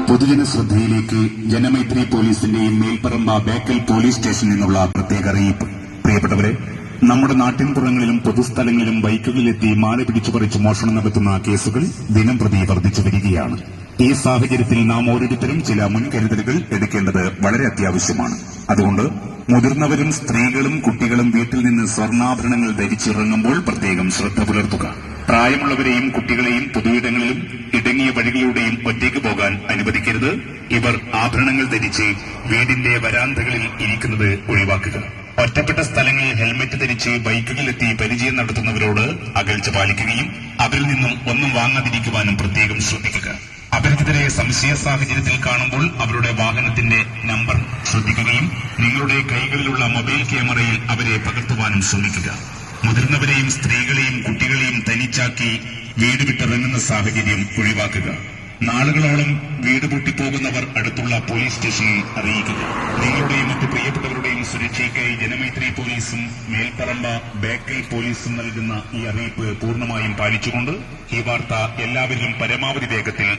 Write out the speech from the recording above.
പൊതുജന ശ്രദ്ധയിലേക്ക് ജനമൈത്രി പോലീസിന്റെയും മേൽപ്പറമ്പ ബേക്കൽ പോലീസ് സ്റ്റേഷനിൽ നിന്നുള്ള പ്രത്യേക അറിയിപ്പ്. പ്രിയപ്പെട്ടവരെ, നമ്മുടെ നാട്ടിൻപുറങ്ങളിലും പൊതുസ്ഥലങ്ങളിലും ബൈക്കുകളിലെത്തി മാല പിടിച്ചു പറിച്ച് മോഷണം നടത്തുന്ന കേസുകൾ ദിനംപ്രതി വർദ്ധിച്ചു വരികയാണ്. ഈ സാഹചര്യത്തിൽ നാം ഓരോരുത്തരും ചില മുൻകരുതലുകൾ എടുക്കേണ്ടത് വളരെ അത്യാവശ്യമാണ്. അതുകൊണ്ട് മുതിർന്നവരും സ്ത്രീകളും കുട്ടികളും വീട്ടിൽ നിന്ന് സ്വർണ്ണാഭരണങ്ങൾ ധരിച്ചിറങ്ങുമ്പോൾ പ്രത്യേകം ശ്രദ്ധ പുലർത്തുക. പ്രായമുള്ളവരെയും കുട്ടികളെയും പൊതുയിടങ്ങളിലും ഇടുങ്ങിയ വഴികളിലൂടെയും ഒറ്റയ്ക്ക് പോകാൻ അനുവദിക്കരുത്. ഇവർ ആഭരണങ്ങൾ ധരിച്ച് വീടിന്റെ വരാന്തകളിൽ ഇരിക്കുന്നത് ഒഴിവാക്കുക. ഒറ്റപ്പെട്ട സ്ഥലങ്ങളിൽ ഹെൽമറ്റ് ധരിച്ച് ബൈക്കുകളിലെത്തി പരിചയം നടത്തുന്നവരോട് അകൽച്ച പാലിക്കുകയും അവരിൽ നിന്നും ഒന്നും വാങ്ങാതിരിക്കുവാനും പ്രത്യേകം ശ്രദ്ധിക്കുക. അപരിചിതരെ സംശയ സാഹചര്യത്തിൽ കാണുമ്പോൾ അവരുടെ വാഹനത്തിന്റെ നമ്പർ ശ്രദ്ധിക്കുകയും നിങ്ങളുടെ കൈകളിലുള്ള മൊബൈൽ ക്യാമറയിൽ അവരെ പകർത്തുവാനും ശ്രമിക്കുക. മുതിർന്നവരെയും സ്ത്രീകളെയും കുട്ടികളെയും തനിച്ചാക്കി വീട് വിട്ടിറങ്ങുന്ന സാഹചര്യം ഒഴിവാക്കുക. നാളുകളോളം വീട് പൂട്ടിപ്പോകുന്നവർ അടുത്തുള്ള പോലീസ് സ്റ്റേഷനിൽ അറിയിക്കുക. നിങ്ങളുടെയും മറ്റു പ്രിയപ്പെട്ടവരുടെയും സുരക്ഷയ്ക്കായി ജനമൈത്രി പോലീസും മേൽപ്പറമ്പ ബേക്കൽ പോലീസും നൽകുന്ന ഈ അറിയിപ്പ് പൂർണ്ണമായും പാലിച്ചുകൊണ്ട് ഈ വാർത്ത എല്ലാവരിലും പരമാവധി വേഗത്തിൽ